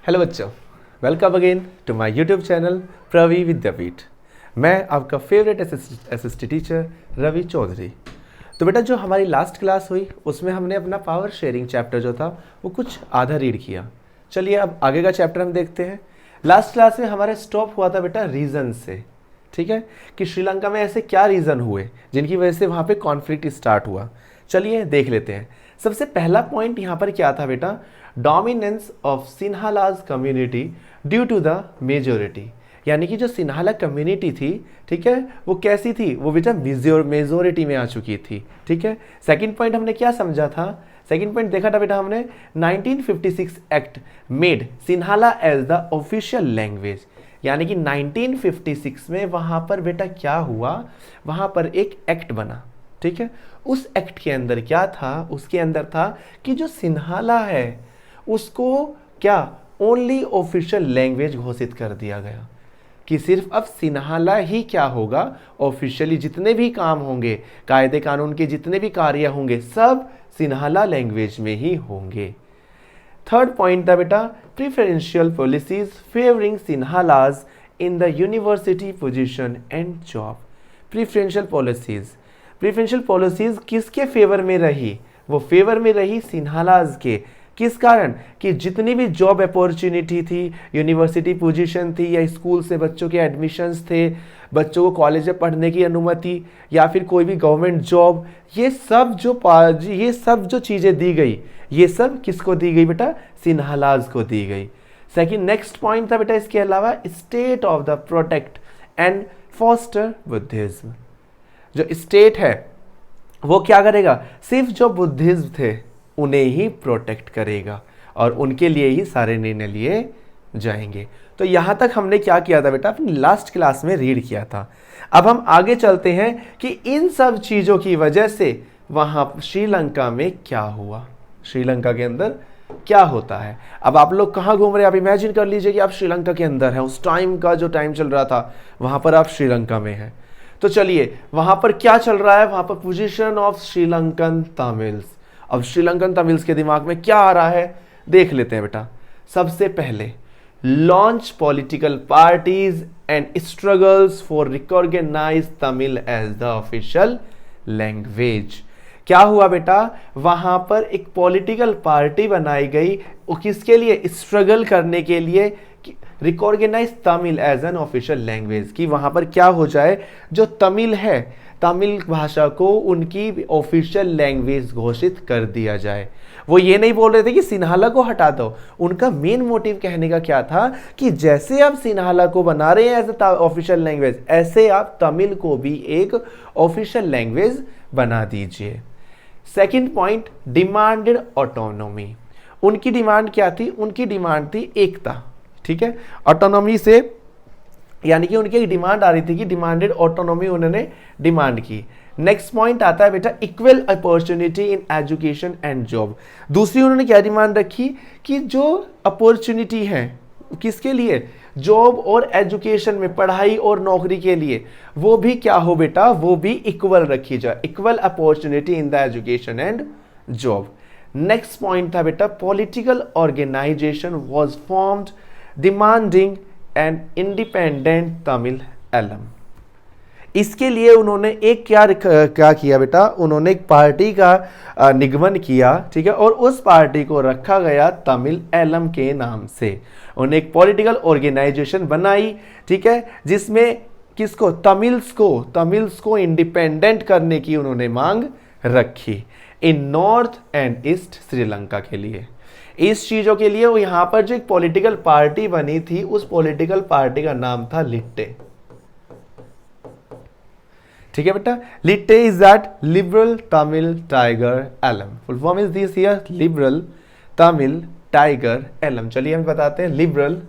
Hello बच्चों, welcome again to my YouTube channel Pravi Vidyapeeth. मैं आपका favourite assistant teacher Ravi Chaudhary. तो बेटा, जो हमारी लास्ट क्लास हुई उसमें हमने अपना पावर शेयरिंग चैप्टर जो था वो कुछ आधा रीड किया। चलिए अब आगे का चैप्टर हम देखते हैं। लास्ट क्लास में हमारा स्टॉप हुआ था बेटा रीज़न से, ठीक है, कि श्रीलंका में ऐसे क्या रीज़न हुए जिनकी वजह से वहाँ पे कॉन्फ्लिक्ट स्टार्ट हुआ। चलिए देख लेते हैं। सबसे पहला पॉइंट यहाँ पर क्या था बेटा, dominance of Sinhalas community due to the majority. यानी कि जो सिन्हाला कम्युनिटी थी, ठीक है, वो कैसी थी, वो बेटा मेजोरिटी में आ चुकी थी, ठीक है। सेकंड पॉइंट हमने क्या समझा था, सेकंड पॉइंट देखा था बेटा हमने 1956 act made Sinhala as the official language. यानी कि 1956 में वहां पर बेटा क्या हुआ, वहां पर एक एक्ट बना, ठीक है। उस एक्ट के अंदर क्या था, उसके अंदर था कि जो सिन्हाला है उसको क्या ओनली ऑफिशियल लैंग्वेज घोषित कर दिया गया, कि सिर्फ अब सिन्हाला ही क्या होगा, ऑफिशियली जितने भी काम होंगे, कायदे कानून के जितने भी कार्य होंगे, सब सिन्हाला लैंग्वेज में ही होंगे। थर्ड पॉइंट था बेटा, preferential policies favouring Sinhalese in the university position and job. Preferential policies किसके फेवर में रही, वो फेवर में रही सिन्हालाज के। किस कारण, कि जितनी भी जॉब अपॉर्चुनिटी थी, यूनिवर्सिटी पोजीशन थी, या स्कूल से बच्चों के एडमिशन्स थे, बच्चों को कॉलेज में पढ़ने की अनुमति, या फिर कोई भी गवर्नमेंट जॉब, ये सब जो चीज़ें दी गई, ये सब किसको दी गई बेटा, सिन्हालाज को दी गई। सेकंड नेक्स्ट पॉइंट था बेटा इसके अलावा, state of the protect and foster Buddhism. जो स्टेट है वो क्या करेगा, सिर्फ जो बुद्धिज्म थे उन्हें ही प्रोटेक्ट करेगा और उनके लिए ही सारे निर्णय लिए जाएंगे। तो यहां तक हमने क्या किया था बेटा, अपनी लास्ट क्लास में रीड किया था। अब हम आगे चलते हैं कि इन सब चीजों की वजह से वहां श्रीलंका में क्या हुआ, श्रीलंका के अंदर क्या होता है। अब आप लोग कहां घूम रहे हैं, आप इमेजिन कर लीजिए कि आप श्रीलंका के अंदर हैं, उस टाइम का जो टाइम चल रहा था वहां पर आप श्रीलंका में हैं। तो चलिए वहां पर क्या चल रहा है, वहां पर पोजीशन ऑफ श्रीलंकन तमिल्स। अब श्रीलंकन तमिल्स के दिमाग में क्या आ रहा है, देख लेते हैं बेटा। सबसे पहले, launch political parties and struggles for recognise Tamil as the official language. क्या हुआ बेटा, वहां पर एक पॉलिटिकल पार्टी बनाई गई, किसके लिए, स्ट्रगल करने के लिए, recognise Tamil as an official language, कि वहां पर क्या हो जाए, जो तमिल है, तमिल भाषा को उनकी ऑफिशियल लैंग्वेज घोषित कर दिया जाए। वो ये नहीं बोल रहे थे कि सिन्हाला को हटा दो, उनका मेन मोटिव कहने का क्या था कि जैसे आप सिन्हाला को बना रहे हैं एज ऑफिशियल लैंग्वेज, ऐसे आप तमिल को भी एक ऑफिशियल लैंग्वेज बना दीजिए। Second point, demanded autonomy. उनकी डिमांड क्या थी, उनकी डिमांड थी एकता, ठीक है। ऑटोनॉमी से यानी कि उनकी एक डिमांड आ रही थी कि डिमांडेड ऑटोनॉमी उन्होंने डिमांड की। नेक्स्ट पॉइंट आता है बेटा, equal opportunity in education and job. दूसरी उन्होंने क्या डिमांड रखी कि जो अपॉर्चुनिटी है किसके लिए, जॉब और एजुकेशन में, पढ़ाई और नौकरी के लिए, वो भी क्या हो बेटा, वो भी इक्वल रखी जाए, equal opportunity in the education and job. Next point था बेटा, political organisation was formed demanding and independent Tamil Eelam. इसके लिए उन्होंने एक क्या किया बेटा, उन्होंने एक पार्टी का निगमन किया, ठीक है, और उस पार्टी को रखा गया तमिल एलम के नाम से। उन्होंने एक पॉलिटिकल ऑर्गेनाइजेशन बनाई, ठीक है, जिसमें किसको, तमिल्स को इंडिपेंडेंट करने की उन्होंने मांग रखी इन नॉर्थ एंड ईस्ट श्रीलंका के लिए। इस चीजों के लिए वो यहां पर जो एक पॉलिटिकल पार्टी बनी थी, उस पॉलिटिकल पार्टी का नाम था लिट्टे, ठीक है बेटा। LTTE is that liberal Tamil tiger Eelam. Full form is this here, liberal Tamil tiger Eelam. चलिए हम बताते हैं, लिबरल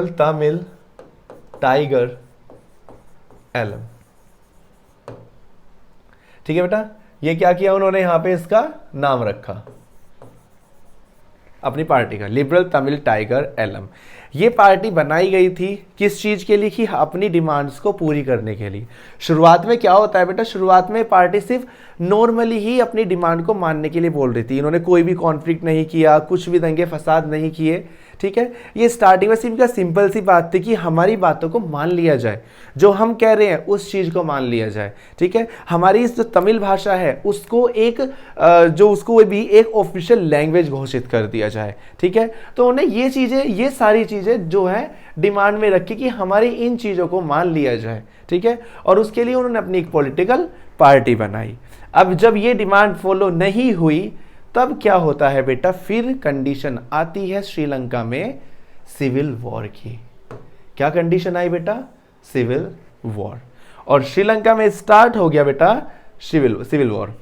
तमिल टाइगर एलम, ठीक है बेटा। ये क्या किया उन्होंने, यहां पे इसका नाम रखा। अपनी पार्टी का, लिबरल तमिल टाइगर एलएम। ये पार्टी बनाई गई थी किस चीज के लिए? कि अपनी डिमांड्स को पूरी करने के लिए। शुरुआत में क्या होता है बेटा, शुरुआत में पार्टी सिर्फ नॉर्मली ही अपनी डिमांड को मानने के लिए बोल रही थी। इन्होंने कोई भी कॉन्फ्लिक्ट नहीं किया, कुछ भी दंगे फसाद नहीं किए, ठीक है। ये स्टार्टिंग में सिर्फ सिंपल सी बात थी कि हमारी बातों को मान लिया जाए, जो हम कह रहे हैं उस चीज को मान लिया जाए, ठीक है। हमारी इस जो तमिल भाषा है उसको एक जो उसको भी एक ऑफिशियल लैंग्वेज घोषित कर दिया जाए, ठीक है। तो उन्हें ये चीजें, ये सारी चीजें जो है डिमांड में रखी कि हमारी इन चीजों को मान लिया जाए, ठीक है। और उसके लिए उन्होंने अपनी एक पॉलिटिकल पार्टी बनाई। अब जब ये डिमांड फॉलो नहीं हुई तब क्या होता है बेटा, फिर कंडीशन आती है श्रीलंका में सिविल वॉर की। क्या कंडीशन आई बेटा? Civil war. और श्रीलंका में स्टार्ट हो गया बेटा सिविल वॉर।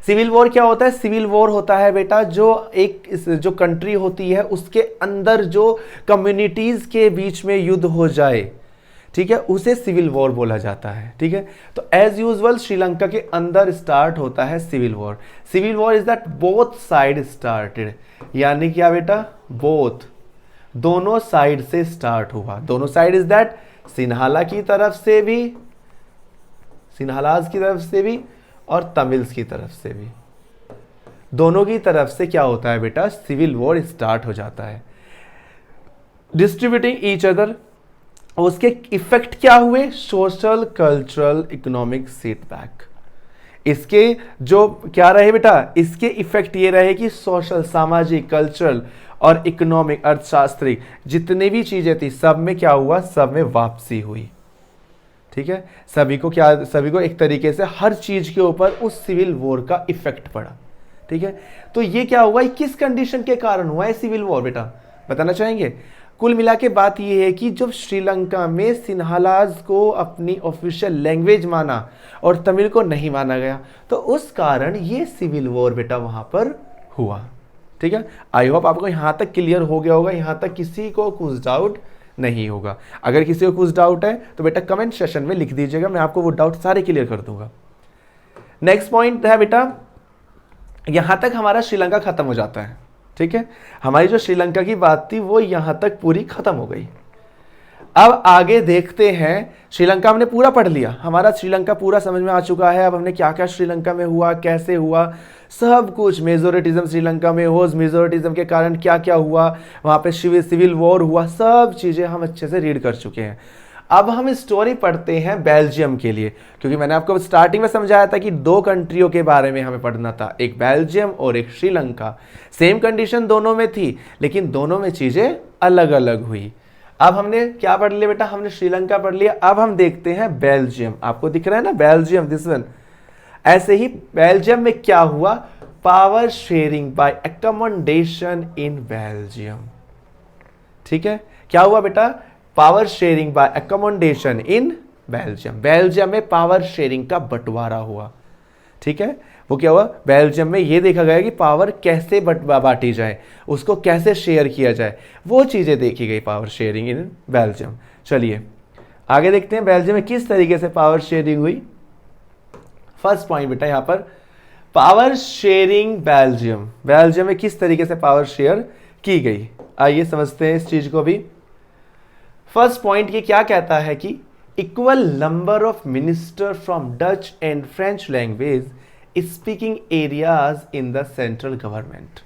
सिविल वॉर क्या होता है? सिविल वॉर होता है बेटा जो कंट्री होती है उसके अंदर जो कम्युनिटीज के बीच में युद्ध हो जाए, ठीक है, उसे सिविल वॉर बोला जाता है, ठीक है। तो एज यूजुअल श्रीलंका के अंदर स्टार्ट होता है civil war. Civil war is that both side started, यानी क्या बेटा? बोथ, दोनों साइड से स्टार्ट हुआ। दोनों साइड इज दैट सिन्हाला की तरफ से भी, सिन्हालाज की तरफ से भी और तमिल्स की तरफ से भी, दोनों की तरफ से क्या होता है बेटा? सिविल वॉर स्टार्ट हो जाता है। डिस्ट्रीब्यूटिंग ईच अदर, उसके इफेक्ट क्या हुए? Social, cultural, economic setback. इसके जो क्या रहे बेटा? इसके इफेक्ट ये रहे कि सोशल, सामाजिक, कल्चरल और इकोनॉमिक, अर्थशास्त्री जितने भी चीजें थी सब में क्या हुआ? सब में वापसी हुई, ठीक है। सभी को एक तरीके से हर चीज के ऊपर उस सिविल वॉर का इफेक्ट पड़ा, ठीक है। तो ये क्या हुआ? किस कंडीशन के कारण हुआ है सिविल वॉर बेटा? बताना चाहेंगे? कुल मिला के बात यह है कि जब श्रीलंका में सिन्हालाज को अपनी ऑफिशियल लैंग्वेज माना और तमिल को नहीं माना गया, तो उस कारण ये सिविल वॉर बेटा वहां पर हुआ, ठीक है। आई होप आपको यहां तक क्लियर हो गया होगा, यहां तक किसी को कुछ डाउट नहीं होगा। अगर किसी को कुछ डाउट है तो बेटा कमेंट सेशन में लिख दीजिएगा, मैं आपको वो डाउट सारे क्लियर कर दूंगा। नेक्स्ट पॉइंट है बेटा, यहां तक हमारा श्रीलंका खत्म हो जाता है, ठीक है। हमारी जो श्रीलंका की बात थी वो यहां तक पूरी खत्म हो गई। अब आगे देखते हैं, श्रीलंका हमने पूरा पढ़ लिया, हमारा श्रीलंका पूरा समझ में आ चुका है। अब हमने क्या क्या श्रीलंका में हुआ, कैसे हुआ, सब कुछ, मेजोरिटिज्म श्रीलंका में हो, मेजोरिटिज्म के कारण क्या क्या हुआ, वहां पे सिविल वॉर हुआ, सब चीजें हम अच्छे से रीड कर चुके हैं। अब हम स्टोरी पढ़ते हैं बेल्जियम के लिए, क्योंकि मैंने आपको स्टार्टिंग में समझाया था कि दो कंट्रियों के बारे में हमें पढ़ना था, एक बेल्जियम और एक श्रीलंका। सेम कंडीशन दोनों में थी लेकिन दोनों में चीजें अलग अलग हुई। अब हमने क्या पढ़ लिया बेटा? हमने श्रीलंका पढ़ लिया। अब हम देखते हैं बेल्जियम। आपको दिख रहा है ना बेल्जियम, दिस वन। ऐसे ही बेल्जियम में क्या हुआ? Power sharing by accommodation in Belgium, ठीक है। क्या हुआ बेटा? Power sharing by accommodation in Belgium. Belgium में पावर शेयरिंग का बंटवारा हुआ, ठीक है। वो क्या हुआ? बेल्जियम में ये देखा गया कि पावर कैसे बांटी जाए, उसको कैसे शेयर किया जाए, वो चीजें देखी गई, पावर शेयरिंग इन बेल्जियम। चलिए आगे देखते हैं बेल्जियम में किस तरीके से पावर शेयरिंग हुई। फर्स्ट पॉइंट बेटा यहां पर, पावर शेयरिंग बेल्जियम। बेल्जियम में किस तरीके से पावर शेयर की गई, आइए समझते हैं इस चीज को भी। फर्स्ट पॉइंट ये क्या कहता है कि equal number of minister from Dutch and French language speaking areas in the central government,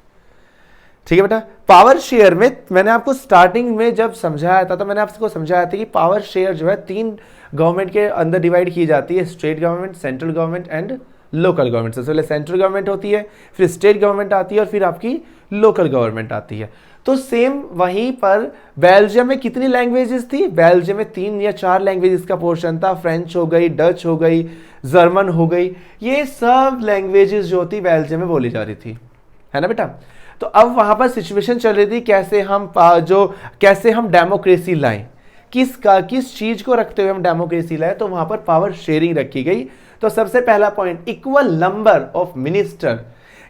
ठीक है बेटा। पावर शेयर में मैंने आपको स्टार्टिंग में जब समझाया था तो मैंने आपको समझाया था कि पावर शेयर जो है 3 गवर्नमेंट के अंदर डिवाइड की जाती है, state government, central government and local government. सबसे पहले सेंट्रल गवर्नमेंट होती है, फिर स्टेट गवर्नमेंट आती है और फिर आपकी लोकल गवर्नमेंट आती है। तो सेम वहीं पर बेल्जियम में कितनी लैंग्वेजेस थी? बेल्जियम में 3 या 4 लैंग्वेजेस का पोर्शन था। फ्रेंच हो गई, डच हो गई, जर्मन हो गई, ये सब लैंग्वेजेस जो थी बेल्जियम में बोली जा रही थी, है ना बेटा। तो अब वहां पर सिचुएशन चल रही थी कैसे हम डेमोक्रेसी लाएं, किस चीज को रखते हुए हम डेमोक्रेसी लाए, तो वहां पर पावर शेयरिंग रखी गई। तो सबसे पहला point, equal number of minister,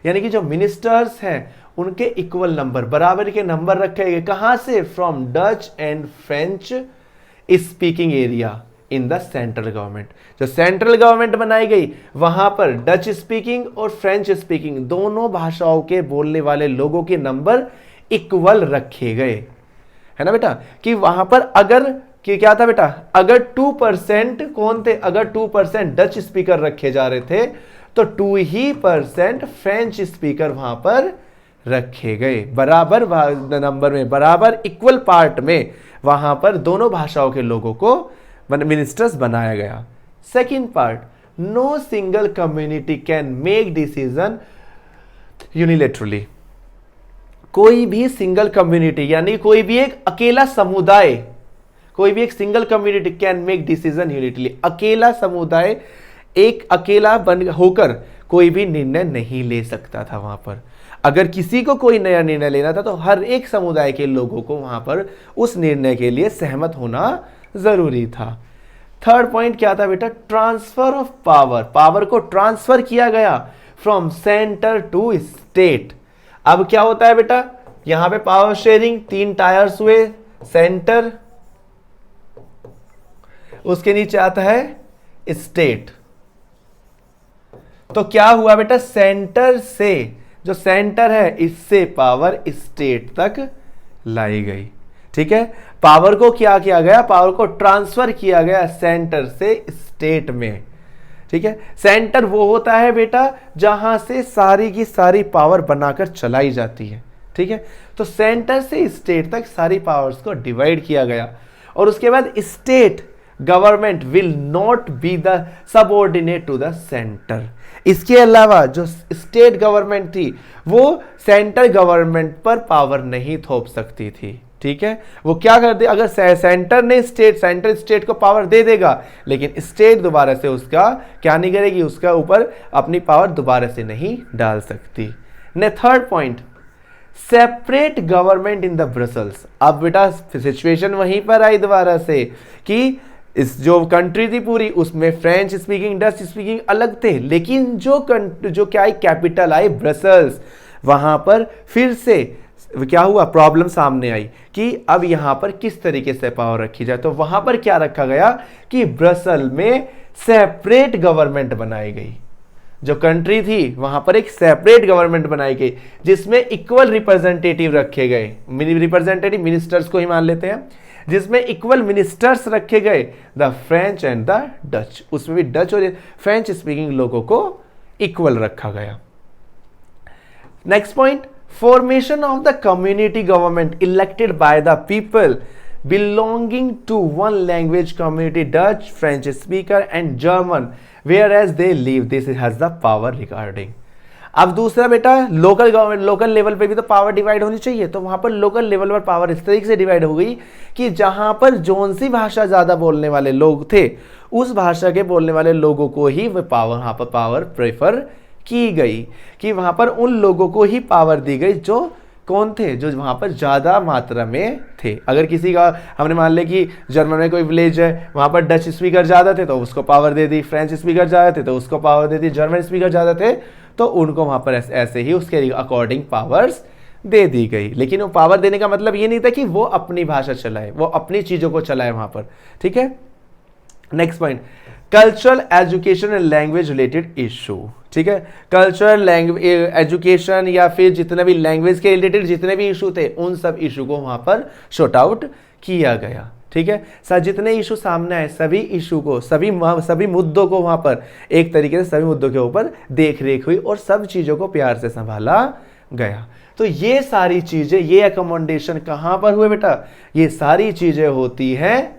यानी कि जो मिनिस्टर्स हैं उनके इक्वल नंबर, बराबर के नंबर रखे गए। कहां से? From Dutch and French speaking area, in the central government. जो सेंट्रल गवर्नमेंट बनाई गई वहां पर डच स्पीकिंग और फ्रेंच स्पीकिंग दोनों भाषाओं के बोलने वाले लोगों के नंबर इक्वल रखे गए, है ना बेटा। कि वहां पर अगर कि क्या था बेटा, अगर 2% कौन थे, अगर 2% डच स्पीकर रखे जा रहे थे तो 2% फ्रेंच स्पीकर वहां पर रखे गए, बराबर नंबर में, बराबर इक्वल पार्ट में वहां पर दोनों भाषाओं के लोगों को मिनिस्टर्स बनाया गया। Second part, no single community can make decision unilaterally. कोई भी सिंगल कम्युनिटी यानी कोई भी एक अकेला समुदाय, कोई भी एक single community can make decision unitedly, अकेला समुदाय एक अकेला बन होकर कोई भी निर्णय नहीं ले सकता था। वहां पर अगर किसी को कोई नया निर्णय लेना था तो हर एक समुदाय के लोगों को वहां पर उस निर्णय के लिए सहमत होना जरूरी था। थर्ड पॉइंट क्या था बेटा, ट्रांसफर ऑफ पावर, पावर को ट्रांसफर किया गया फ्रॉम सेंटर टू स्टेट। अब क्या होता है बेटा, यहां पे पावर शेयरिंग 3 टायर्स हुए, सेंटर, उसके नीचे आता है स्टेट। तो क्या हुआ बेटा, सेंटर से, जो सेंटर है इससे पावर स्टेट तक लाई गई। ठीक है, पावर को क्या किया गया, पावर को ट्रांसफर किया गया सेंटर से स्टेट में। ठीक है, सेंटर वो होता है बेटा जहां से सारी की सारी पावर बनाकर चलाई जाती है। ठीक है, तो सेंटर से स्टेट तक सारी पावर्स को डिवाइड किया गया। और उसके बाद state government will not be the subordinate to the centre. इसके अलावा जो स्टेट गवर्नमेंट थी वो सेंट्रल गवर्नमेंट पर पावर नहीं थोप सकती थी। ठीक है, वो क्या कर दे, अगर सेंटर ने सेंट्रल स्टेट को पावर दे देगा लेकिन स्टेट दोबारा से उसका क्या नहीं करेगी, उसका ऊपर अपनी पावर दोबारा से नहीं डाल सकती। ने third point, separate government in the Brussels. अब बेटा सिचुएशन वहीं पर आई दोबारा से कि इस जो कंट्री थी पूरी उसमें फ्रेंच स्पीकिंग डच स्पीकिंग अलग थे, लेकिन जो क्या आई कैपिटल आई ब्रसल्स, वहां पर फिर से क्या हुआ, प्रॉब्लम सामने आई कि अब यहां पर किस तरीके से पावर रखी जाए। तो वहां पर क्या रखा गया कि ब्रसल में सेपरेट गवर्नमेंट बनाई गई। जो कंट्री थी वहां पर एक सेपरेट गवर्नमेंट बनाई गई जिसमें इक्वल रिप्रेजेंटेटिव रखे गए, रिप्रेजेंटेटिव मिनिस्टर्स को ही मान लेते हैं, जिसमें इक्वल मिनिस्टर्स रखे गए, the French and the Dutch. उसमें भी डच और फ्रेंच स्पीकिंग लोगों को इक्वल रखा गया। Next point, formation of the community government elected by the people belonging to one language community, Dutch, French speaker and German, whereas they live. This has the power regarding. अब दूसरा बेटा local government, local level पे भी तो power divide होनी चाहिए। तो वहां पर लोकल लेवल पर पावर इस तरीके से डिवाइड हो गई कि जहां पर जोन सी भाषा ज्यादा बोलने वाले लोग थे उस भाषा के बोलने वाले लोगों को ही वह पावर, वहां पर पावर प्रेफर की गई, कि वहां पर उन लोगों को ही पावर दी गई जो कौन थे, जो वहां पर ज्यादा मात्रा में थे। अगर किसी का हमने मान लिया कि जर्मन में कोई विलेज है, वहां पर डच स्पीकर ज्यादा थे तो उसको पावर दे दी, फ्रेंच स्पीकर ज्यादा थे तो उसको पावर दे दी, जर्मन स्पीकर ज्यादा थे तो उनको वहां पर ऐसे ही उसके अकॉर्डिंग पावर्स दे दी गई। लेकिन वो पावर देने का मतलब ये नहीं था कि वो अपनी भाषा चलाए, वो अपनी चीजों को चलाए वहां पर। ठीक है, next point, cultural education and language related issue. ठीक है, कल्चरल एजुकेशन या फिर जितने भी लैंग्वेज के रिलेटेड जितने भी इशू थे उन सब इशू को वहां पर शॉर्ट आउट किया गया। ठीक है, सर जितने इशू सामने आए सभी इशू को, सभी मुद्दों को वहां पर एक तरीके से सभी मुद्दों के ऊपर देख रेख हुई और सब चीजों को प्यार से संभाला गया। तो ये सारी चीजें, ये अकोमोडेशन कहां पर हुए बेटा, ये सारी चीजें होती हैं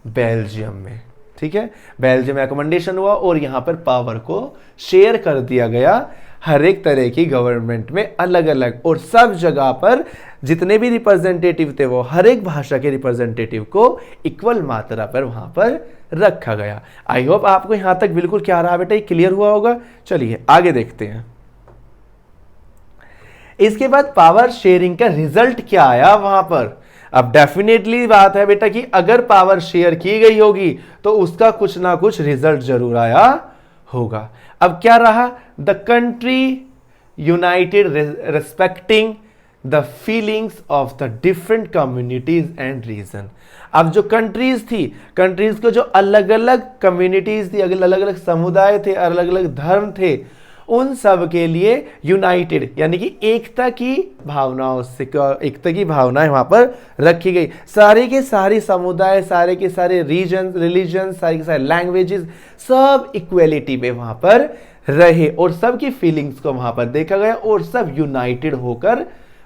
बेल्जियम में। ठीक है, बेल्जियम में अकोमोडेशन हुआ और यहां पर पावर को शेयर कर दिया गया हर एक तरह की गवर्नमेंट में अलग अलग, और सब जगह पर जितने भी रिप्रेजेंटेटिव थे वो हर एक भाषा के रिप्रेजेंटेटिव को इक्वल मात्रा पर वहां पर रखा गया। आई होप आपको यहां तक बिल्कुल क्या रहा बेटा, क्लियर हुआ होगा। चलिए आगे देखते हैं। इसके बाद पावर शेयरिंग का रिजल्ट क्या आया वहां पर। अब डेफिनेटली बात है बेटा कि अगर पावर शेयर की गई होगी तो उसका कुछ ना कुछ रिजल्ट जरूर आया होगा। अब क्या रहा, the country united respecting the feelings of the different communities and region. अब जो कंट्रीज थी, कंट्रीज को जो अलग अलग कम्युनिटीज थी, अलग अलग समुदाय थे, अलग अलग धर्म थे, उन सब के लिए यूनाइटेड यानी कि एकता की भावनाओं से, एकता की भावनाएं वहां पर रखी गई। सारे के सारे समुदाय, सारे के सारे रीजन, रिलीजन, सारे के सारे लैंग्वेजेस, सब इक्वेलिटी में वहां पर रहे और सबकी फीलिंग्स को वहां पर देखा गया और सब यूनाइटेड होकर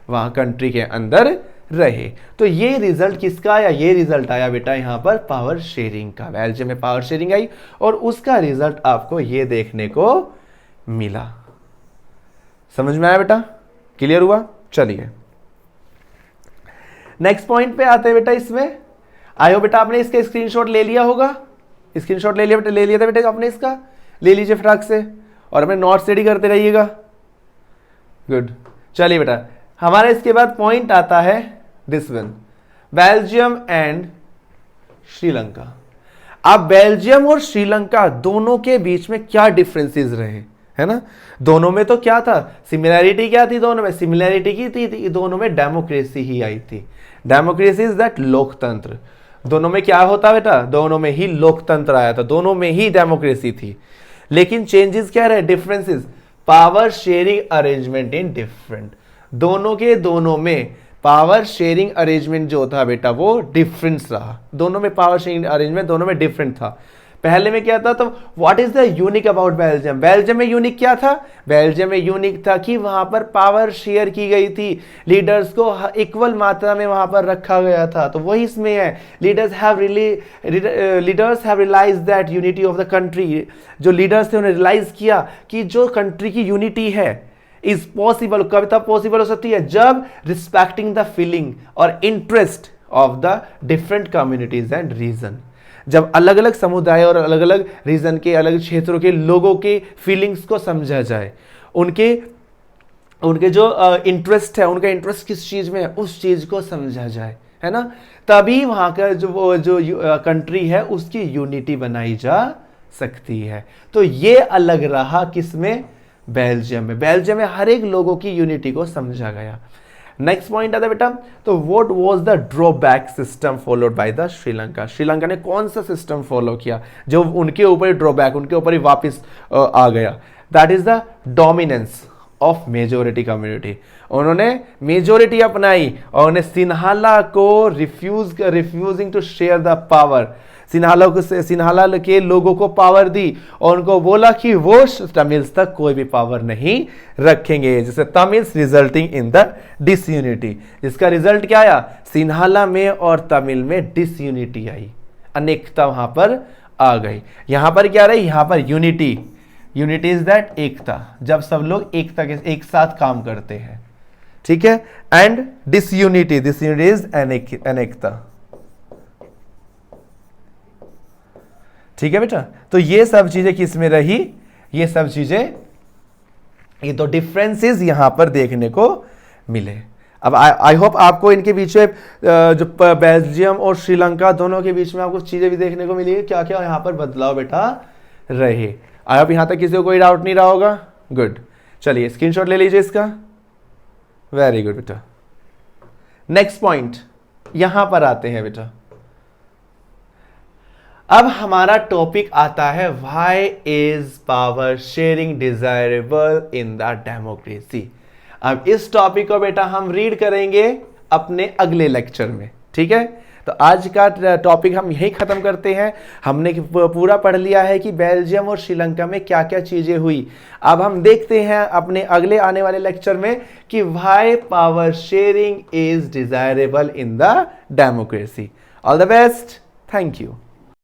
वहां कंट्री के अंदर रहे। तो ये रिजल्ट किसका आया? ये रिजल्ट आया बेटा यहां पर पावर शेयरिंग का। बेल्जियम में पावर शेयरिंग आई और उसका रिजल्ट आपको ये देखने को मिला। समझ में आया बेटा? क्लियर हुआ? चलिए नेक्स्ट पॉइंट पे आते हैं बेटा। इसमें आयो बेटा, आपने इसका स्क्रीनशॉट ले लिया होगा, स्क्रीनशॉट ले लिया बेटा, ले लिया था बेटा आपने, इसका ले लीजिए फटाक से और अपने नोट्स रेडी करते रहिएगा। गुड। चलिए बेटा, हमारा इसके बाद पॉइंट आता है this one, Belgium and Sri Lanka. अब बेल्जियम और श्रीलंका दोनों के बीच में क्या डिफरेंसेस रहे, है ना? दोनों में तो क्या था, सिमिलैरिटी क्या थी? दोनों में सिमिलैरिटी की थी, दोनों में डेमोक्रेसी ही आई थी। डेमोक्रेसी इज दैट लोकतंत्र। दोनों में क्या होता बेटा? दोनों में ही लोकतंत्र आया था, दोनों में ही डेमोक्रेसी थी। लेकिन चेंजेस क्या रहे? Differences, power sharing arrangement in different. दोनों के दोनों में पावर शेयरिंग अरेंजमेंट जो था बेटा वो डिफरेंस रहा। दोनों में पावर शेयरिंग अरेंजमेंट दोनों में डिफरेंट था। पहले में क्या था? तो what is the unique about Belgium? Belgium में यूनिक क्या था? बेल्जियम में यूनिक था कि वहां पर पावर शेयर की गई थी, लीडर्स को इक्वल मात्रा में वहां पर रखा गया था। तो वही इसमें है, leaders have realise that unity of the country. जो लीडर्स थे उन्होंने रियलाइज किया कि जो कंट्री की यूनिटी है इज पॉसिबल। कब तक पॉसिबल हो सकती है? जब रिस्पेक्टिंग द फीलिंग और interest of the different communities and region. जब अलग अलग समुदाय और अलग अलग रीजन के, अलग क्षेत्रों के लोगों के फीलिंग्स को समझा जाए, उनके जो इंटरेस्ट है, उनका इंटरेस्ट किस चीज में है उस चीज को समझा जाए, है ना? तभी वहां का जो कंट्री है उसकी यूनिटी बनाई जा सकती है। तो ये अलग रहा किसमें? बेल्जियम में। बेल्जियम में हर एक लोगों की यूनिटी को समझा गया। नेक्स्ट पॉइंट आता है बेटा, तो what was the drawback system followed by the Sri Lanka. Sri Lanka ने कौन सा सिस्टम फॉलो किया जो उनके ऊपर ड्रॉबैक, उनके ऊपर ही वापस आ गया? That is the dominance of majority community. उन्होंने मेजोरिटी अपनाई और उन्हें सिन्हाला को refusing to share the power. Sinhala के लोगों को पावर दी और उनको बोला कि वो तमिल्स तक कोई भी पावर नहीं रखेंगे, जैसे Tamils resulting in the disunity. जिसका रिजल्ट क्या आया? सिन्हाला में और तमिल में डिसयूनिटी आई, अनेकता वहां पर आ गई। यहां पर क्या रही? यहां पर यूनिटी। यूनिटी इज दैट एकता, जब सब लोग एकता के एक साथ काम करते हैं, ठीक है? एंड डिसयूनिटी, डिसयूनिटी इज अनेकता, ठीक है बेटा? तो ये सब चीजें किस में रही? ये सब चीजें, ये तो डिफरेंसेस यहां पर देखने को मिले। अब आई होप आपको इनके बीच में जो बेल्जियम और श्रीलंका दोनों के बीच में आपको चीजें भी देखने को मिली है, क्या क्या यहां पर बदलाव बेटा रहे। आई होप यहां तक किसी को कोई डाउट नहीं रहा होगा। गुड। चलिए स्क्रीनशॉट ले लीजिए इसका। वेरी गुड बेटा। नेक्स्ट पॉइंट यहां पर आते हैं बेटा। अब हमारा टॉपिक आता है why is power sharing desirable in the democracy. अब इस टॉपिक को बेटा हम रीड करेंगे अपने अगले लेक्चर में, ठीक है? तो आज का टॉपिक हम यही खत्म करते हैं। हमने पूरा पढ़ लिया है कि बेल्जियम और श्रीलंका में क्या क्या चीजें हुई। अब हम देखते हैं अपने अगले आने वाले लेक्चर में कि why power sharing is desirable in the democracy. All the best, thank you.